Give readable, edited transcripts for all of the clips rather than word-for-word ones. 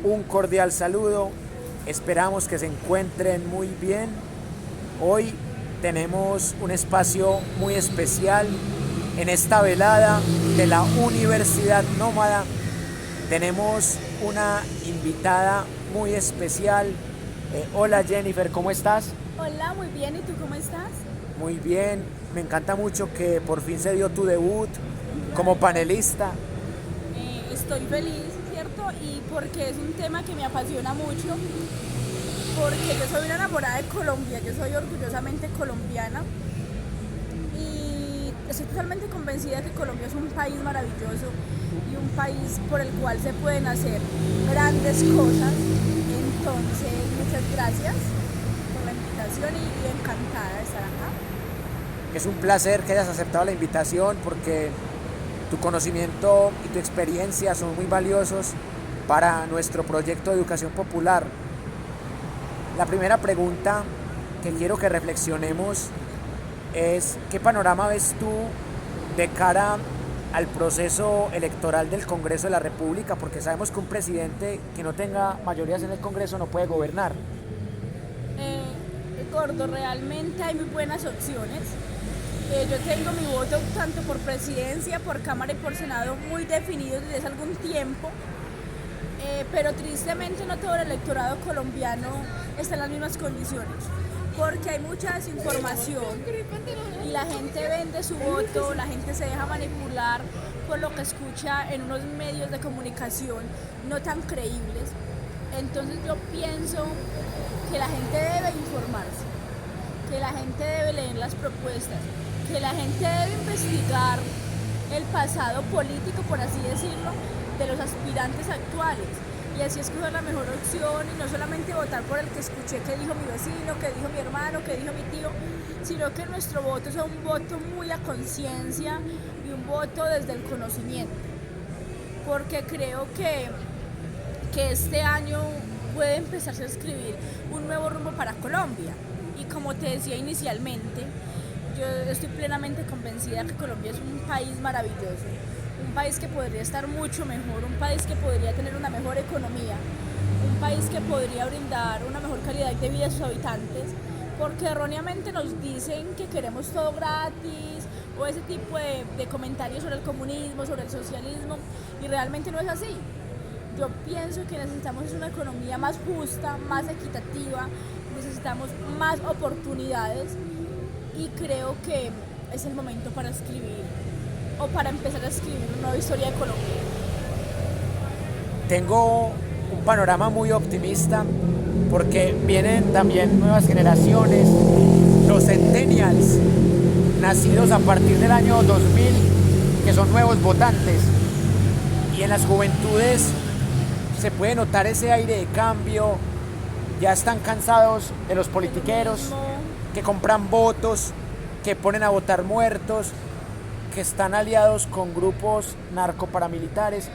un cordial saludo. Esperamos que se encuentren muy bien. Hoy tenemos un espacio muy especial en esta velada de la Universidad Nómada. Tenemos una invitada muy especial. Hola Jennifer, ¿cómo estás? Hola, muy bien. ¿Y tú cómo estás? Muy bien, me encanta mucho que por fin se dio tu debut como panelista. Estoy feliz, ¿cierto? Y porque es un tema que me apasiona mucho, porque yo soy una enamorada de Colombia, yo soy orgullosamente colombiana y estoy totalmente convencida de que Colombia es un país maravilloso y un país por el cual se pueden hacer grandes cosas. Entonces, muchas gracias por la invitación y encantada de estar acá. Es un placer que hayas aceptado la invitación porque tu conocimiento y tu experiencia son muy valiosos para nuestro proyecto de educación popular. La primera pregunta que quiero que reflexionemos es: ¿qué panorama ves tú de cara al proceso electoral del Congreso de la República? Porque sabemos que un presidente que no tenga mayorías en el Congreso no puede gobernar. Gordo, realmente hay muy buenas opciones. Yo tengo mi voto tanto por presidencia, por Cámara y por Senado muy definidos desde hace algún tiempo, pero tristemente no todo el electorado colombiano está en las mismas condiciones, porque hay mucha desinformación y la gente vende su voto, la gente se deja manipular por lo que escucha en unos medios de comunicación no tan creíbles. Entonces yo pienso que la gente debe informarse, que la gente debe leer las propuestas, que la gente debe investigar el pasado político, por así decirlo, de los aspirantes actuales y así escoger la mejor opción y no solamente votar por el que escuché que dijo mi vecino, que dijo mi hermano, que dijo mi tío, sino que nuestro voto sea un voto muy a conciencia y un voto desde el conocimiento, porque creo que este año puede empezarse a escribir un nuevo rumbo para Colombia. Y como te decía inicialmente, yo estoy plenamente convencida que Colombia es un país maravilloso, un país que podría estar mucho mejor, un país que podría tener una mejor economía, un país que podría brindar una mejor calidad de vida a sus habitantes, porque erróneamente nos dicen que queremos todo gratis o ese tipo de comentarios sobre el comunismo, sobre el socialismo, y realmente no es así. Yo pienso que necesitamos una economía más justa, más equitativa, necesitamos más oportunidades y creo que es el momento para escribir o para empezar a escribir una nueva historia de Colombia. Tengo un panorama muy optimista porque vienen también nuevas generaciones, los centennials, nacidos a partir del año 2000, que son nuevos votantes. Y en las juventudes se puede notar ese aire de cambio. Ya están cansados de los De lo politiqueros mismo. que compran votos, que ponen a votar muertos, que están aliados con grupos narcoparamilitares.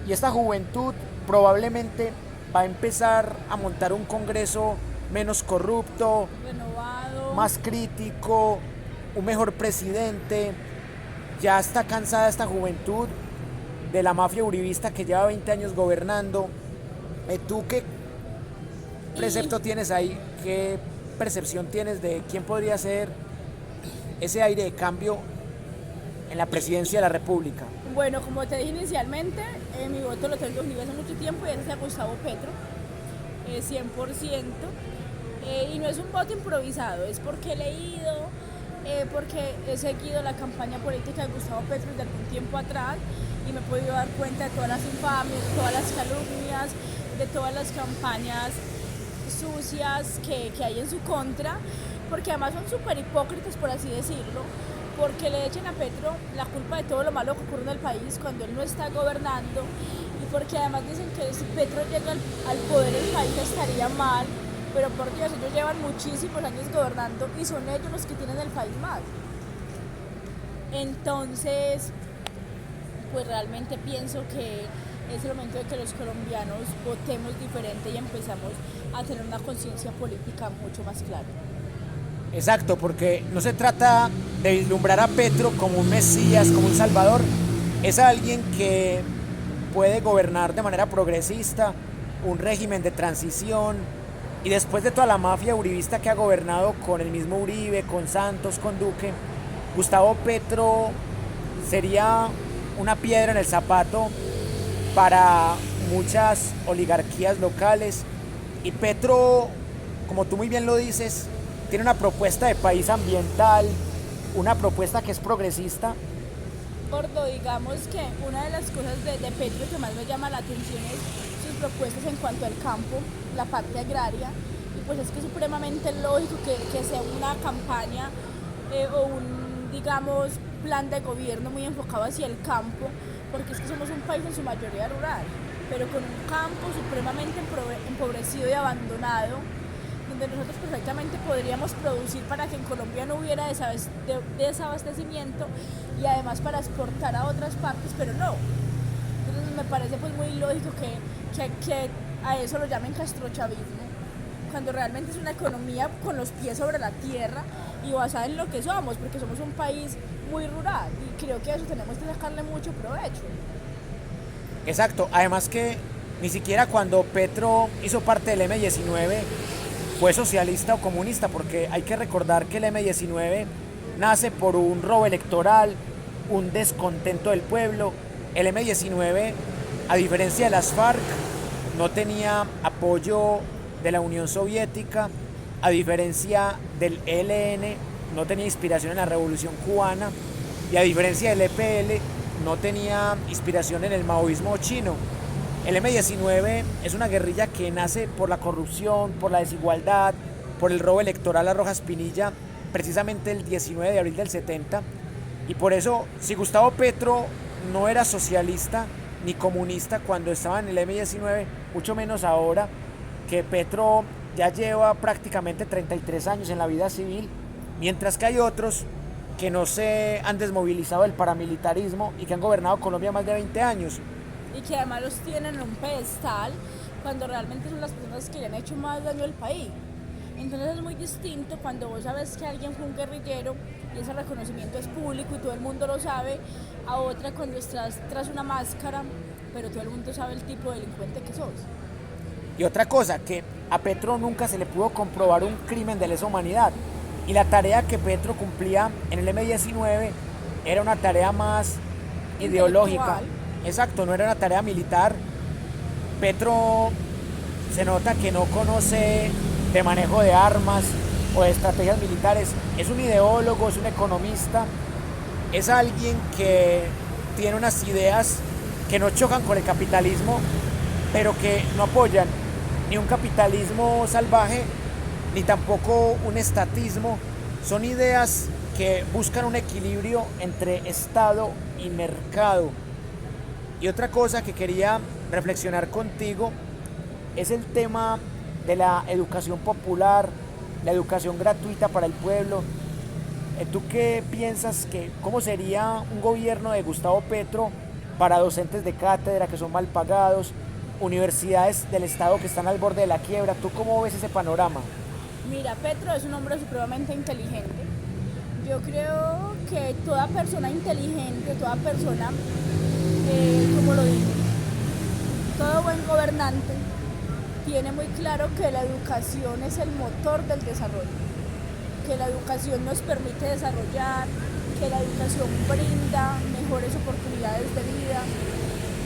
Y esta juventud probablemente va a empezar a montar un Congreso menos corrupto, Renovado. más crítico, un mejor presidente. Ya está cansada esta juventud de la mafia uribista que lleva 20 años gobernando. ¿Tú qué Y precepto tienes ahí? ¿Qué percepción tienes de quién podría ser ese aire de cambio en la presidencia de la República? bueno, como te dije inicialmente, mi voto lo tengo definido hace mucho tiempo y ese es a Gustavo Petro, 100%. Y no es un voto improvisado, es porque he leído, porque he seguido la campaña política de Gustavo Petro desde algún tiempo atrás y me he podido dar cuenta de todas las infamias, de todas las calumnias, de todas las campañas sucias que hay en su contra, porque además son súper hipócritas, por así decirlo, porque le echen a Petro la culpa de todo lo malo que ocurre en el país cuando él no está gobernando, y porque además dicen que si Petro llega al poder el país estaría mal, pero por Dios, ellos llevan muchísimos años gobernando y son ellos los que tienen el país mal. Entonces, pues realmente pienso que es el momento de que los colombianos votemos diferente y empezamos a tener una conciencia política mucho más clara. Exacto, porque no se trata de vislumbrar a Petro como un mesías, como un salvador. Es alguien que puede gobernar de manera progresista, un régimen de transición, y después de toda la mafia uribista que ha gobernado con el mismo Uribe, con Santos, con Duque, Gustavo Petro sería una piedra en el zapato para muchas oligarquías locales. Y Petro, como tú muy bien lo dices, tiene una propuesta de país ambiental, una propuesta que es progresista. Gordo, digamos que una de las cosas de Petro que más me llama la atención es sus propuestas en cuanto al campo, la parte agraria, y pues es que es supremamente lógico que sea una campaña o un, digamos, plan de gobierno muy enfocado hacia el campo, porque es que somos un país en su mayoría rural, pero con un campo supremamente empobrecido y abandonado, donde nosotros perfectamente podríamos producir para que en Colombia no hubiera desabastecimiento y además para exportar a otras partes, pero no. Entonces me parece pues muy lógico que a eso lo llamen castrochavismo, cuando realmente es una economía con los pies sobre la tierra y basada en lo que somos, porque somos un país muy rural y creo que a eso tenemos que sacarle mucho provecho. Exacto, además que ni siquiera cuando Petro hizo parte del M-19 fue socialista o comunista, porque hay que recordar que el M-19 nace por un robo electoral, un descontento del pueblo. El M-19, a diferencia de las FARC, no tenía apoyo de la Unión Soviética, a diferencia del ELN, no tenía inspiración en la Revolución Cubana, y a diferencia del EPL, no tenía inspiración en el maoísmo chino. El M-19 es una guerrilla que nace por la corrupción, por la desigualdad, por el robo electoral a Rojas Pinilla, precisamente el 19 de abril del 70. Y por eso, si Gustavo Petro no era socialista ni comunista cuando estaba en el M-19, mucho menos ahora, que Petro ya lleva prácticamente 33 años en la vida civil, mientras que hay otros que no se han desmovilizado del paramilitarismo y que han gobernado Colombia más de 20 años. Y que además los tienen en un pedestal cuando realmente son las personas que le han hecho más daño al país. Entonces es muy distinto cuando vos sabes que alguien fue un guerrillero y ese reconocimiento es público y todo el mundo lo sabe, a otra cuando estás tras una máscara, pero todo el mundo sabe el tipo de delincuente que sos. Y otra cosa, que a Petro nunca se le pudo comprobar un crimen de lesa humanidad. Y la tarea que Petro cumplía en el M-19 era una tarea más ideológica. Exacto, no era una tarea militar. Petro se nota que no conoce de manejo de armas o de estrategias militares. Es un ideólogo, es un economista, es alguien que tiene unas ideas que no chocan con el capitalismo, pero que no apoyan ni un capitalismo salvaje, ni tampoco un estatismo. Son ideas que buscan un equilibrio entre Estado y mercado. Y otra cosa que quería reflexionar contigo es el tema de la educación popular, la educación gratuita para el pueblo. ¿Tú qué piensas cómo sería un gobierno de Gustavo Petro para docentes de cátedra que son mal pagados, universidades del Estado que están al borde de la quiebra? ¿Tú cómo ves ese panorama? Mira, Petro es un hombre supremamente inteligente. Yo creo que toda persona inteligente, toda persona, como lo digo, todo buen gobernante tiene muy claro que la educación es el motor del desarrollo, que la educación nos permite desarrollar, que la educación brinda mejores oportunidades de vida.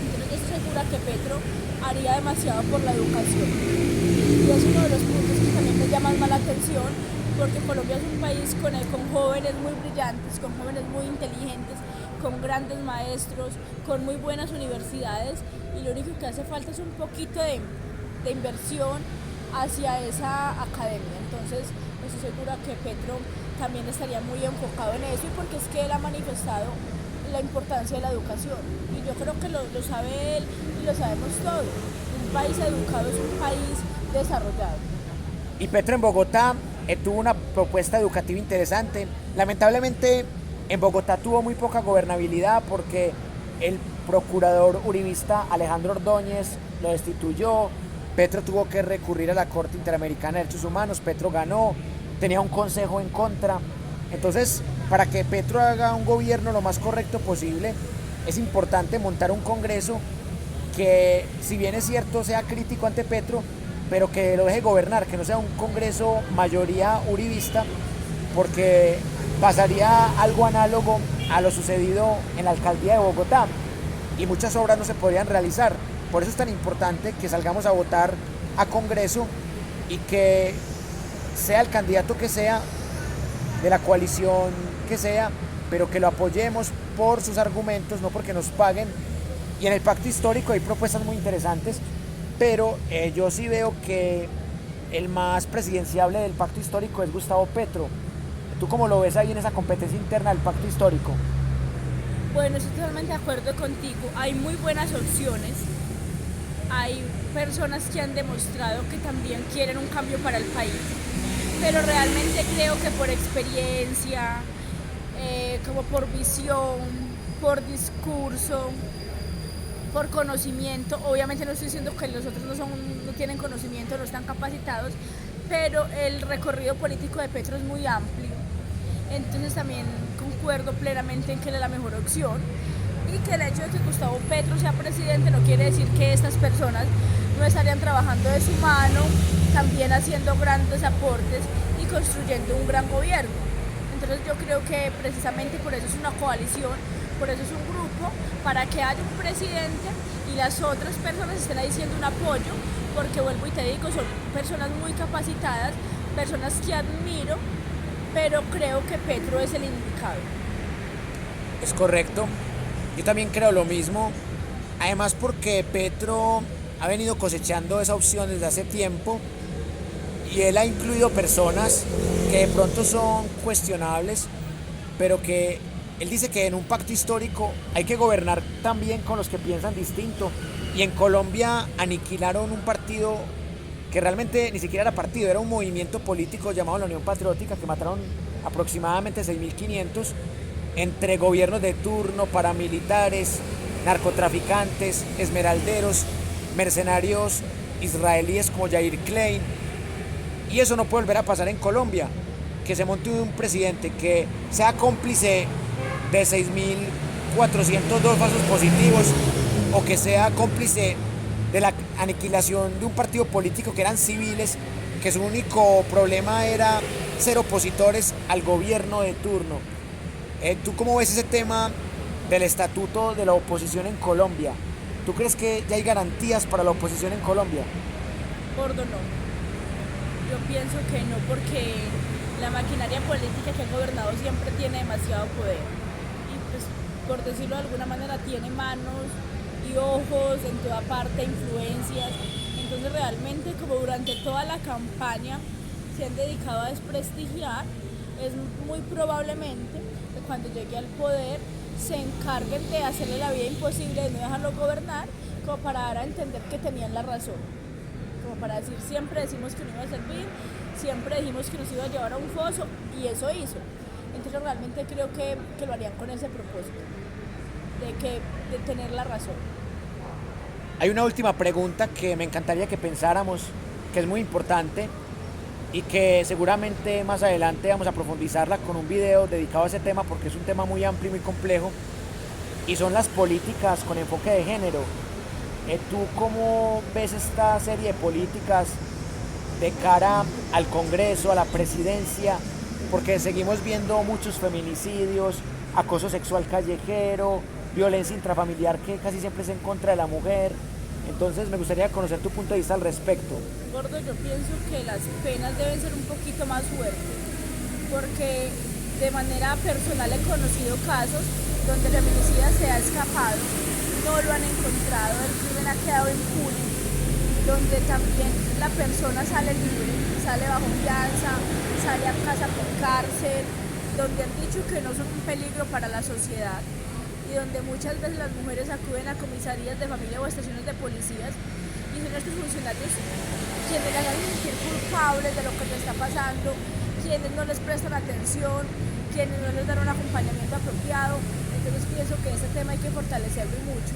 Entonces yo estoy segura que Petro haría demasiado por la educación. Y es uno de los puntos que también me llama más la atención, porque Colombia es un país con jóvenes muy brillantes, con jóvenes muy inteligentes, con grandes maestros, con muy buenas universidades, y lo único que hace falta es un poquito de inversión hacia esa academia. Entonces estoy segura que Petro también estaría muy enfocado en eso, y porque es que él ha manifestado la importancia de la educación, y yo creo que lo sabe él y lo sabemos todos. Un país educado es un país desarrollado. Y Petro en Bogotá tuvo una propuesta educativa interesante. Lamentablemente en Bogotá tuvo muy poca gobernabilidad porque el procurador uribista Alejandro Ordóñez lo destituyó. Petro tuvo que recurrir a la Corte Interamericana de Derechos Humanos. Petro ganó, tenía un consejo en contra. Entonces, para que Petro haga un gobierno lo más correcto posible, es importante montar un congreso que si bien es cierto sea crítico ante Petro, pero que lo deje gobernar, que no sea un Congreso mayoría uribista, porque pasaría algo análogo a lo sucedido en la alcaldía de Bogotá y muchas obras no se podrían realizar. Por eso es tan importante que salgamos a votar a Congreso y que sea el candidato que sea, de la coalición que sea, pero que lo apoyemos por sus argumentos, no porque nos paguen. Y en el pacto histórico hay propuestas muy interesantes, pero yo sí veo que el más presidenciable del pacto histórico es Gustavo Petro. ¿Tú cómo lo ves ahí en esa competencia interna del pacto histórico? Bueno, estoy totalmente de acuerdo contigo. Hay muy buenas opciones. Hay personas que han demostrado que también quieren un cambio para el país. Pero realmente creo que por experiencia, como por visión, por discurso, por conocimiento, obviamente no estoy diciendo que los otros no tienen conocimiento, no están capacitados, pero el recorrido político de Petro es muy amplio. Entonces también concuerdo plenamente en que él es la mejor opción y que el hecho de que Gustavo Petro sea presidente no quiere decir que estas personas no estarían trabajando de su mano, también haciendo grandes aportes y construyendo un gran gobierno. Entonces yo creo que precisamente por eso es una coalición, por eso es un grupo, para que haya un presidente y las otras personas estén ahí siendo un apoyo, porque vuelvo y te digo, son personas muy capacitadas, personas que admiro, pero creo que Petro es el indicado. Es correcto, yo también creo lo mismo, además porque Petro ha venido cosechando esa opción desde hace tiempo y él ha incluido personas que de pronto son cuestionables, pero que él dice que en un pacto histórico hay que gobernar también con los que piensan distinto, y en Colombia aniquilaron un partido que realmente ni siquiera era partido, era un movimiento político llamado la Unión Patriótica, que mataron aproximadamente 6.500 entre gobiernos de turno, paramilitares, narcotraficantes, esmeralderos, mercenarios israelíes como Yair Klein. Y eso no puede volver a pasar en Colombia, que se monte un presidente que sea cómplice de 6.402 falsos positivos, o que sea cómplice de la aniquilación de un partido político que eran civiles, que su único problema era ser opositores al gobierno de turno. ¿Tú cómo ves ese tema del estatuto de la oposición en Colombia? ¿Tú crees que ya hay garantías para la oposición en Colombia? Gordo, no. Yo pienso que no, porque la maquinaria política que ha gobernado siempre tiene demasiado poder. Y pues, por decirlo de alguna manera, tiene manos y ojos en toda parte, influencias. Entonces realmente, como durante toda la campaña se han dedicado a desprestigiar, es muy probablemente que cuando llegue al poder se encarguen de hacerle la vida imposible, de no dejarlo gobernar, como para dar a entender que tenían la razón. Como para decir, siempre decimos que no iba a servir, siempre dijimos que nos iba a llevar a un foso, y eso hizo. Entonces realmente creo que lo harían con ese propósito, de tener la razón. Hay una última pregunta que me encantaría que pensáramos, que es muy importante y que seguramente más adelante vamos a profundizarla con un video dedicado a ese tema, porque es un tema muy amplio y muy complejo, y son las políticas con enfoque de género. ¿Tú cómo ves esta serie de políticas de cara al Congreso, a la presidencia? Porque seguimos viendo muchos feminicidios, acoso sexual callejero, violencia intrafamiliar que casi siempre es en contra de la mujer. Entonces me gustaría conocer tu punto de vista al respecto. Gordo, yo pienso que las penas deben ser un poquito más fuertes, porque de manera personal he conocido casos donde el feminicida se ha escapado, no lo han encontrado, el crimen ha quedado impune, donde también la persona sale libre, sale bajo fianza, sale a casa por cárcel, donde han dicho que no son un peligro para la sociedad, y donde muchas veces las mujeres acuden a comisarías de familia o a estaciones de policías, y son estos funcionarios quienes las hacen sentir culpables de lo que les está pasando, quienes no les prestan atención, quienes no les dan un acompañamiento apropiado. Entonces pienso que este tema hay que fortalecerlo mucho.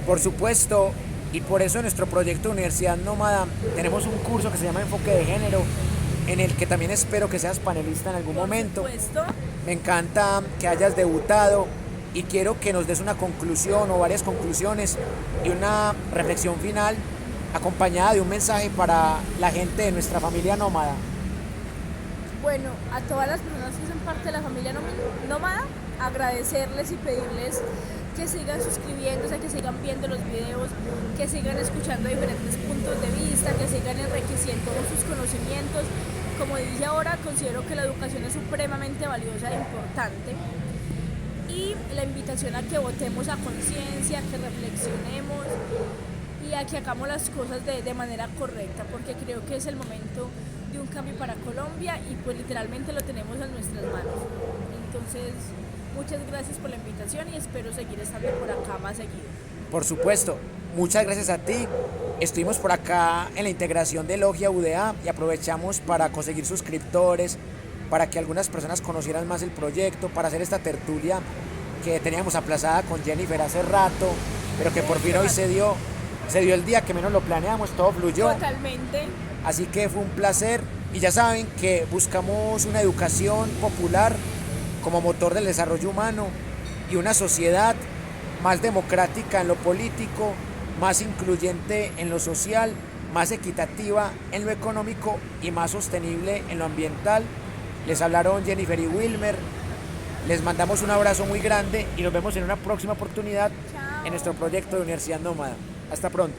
Por supuesto, y por eso en nuestro proyecto Universidad Nómada tenemos un curso que se llama Enfoque de Género, en el que también espero que seas panelista en algún momento. Por supuesto. Me encanta que hayas debutado y quiero que nos des una conclusión o varias conclusiones y una reflexión final acompañada de un mensaje para la gente de nuestra familia nómada. Bueno, a todas las personas que son parte de la familia nómada, agradecerles y pedirles que sigan suscribiéndose, que sigan viendo los videos, que sigan escuchando diferentes puntos de vista, que sigan enriqueciendo sus conocimientos. Como dije ahora, considero que la educación es supremamente valiosa e importante. Y la invitación a que votemos a conciencia, que reflexionemos y a que hagamos las cosas de manera correcta, porque creo que es el momento de un cambio para Colombia y pues literalmente lo tenemos en nuestras manos. Entonces, muchas gracias por la invitación y espero seguir estando por acá más seguido. Por supuesto, muchas gracias a ti. Estuvimos por acá en la integración de Logia UDA y aprovechamos para conseguir suscriptores, para que algunas personas conocieran más el proyecto, para hacer esta tertulia que teníamos aplazada con Jennifer hace rato, pero que por fin hoy se dio el día que menos lo planeamos, todo fluyó. Totalmente. Así que fue un placer y ya saben que buscamos una educación popular como motor del desarrollo humano y una sociedad más democrática en lo político, más incluyente en lo social, más equitativa en lo económico y más sostenible en lo ambiental. Les hablaron Jennifer y Wilmer. Les mandamos un abrazo muy grande y nos vemos en una próxima oportunidad. Chao. En nuestro proyecto de Universidad Nómada. Hasta pronto.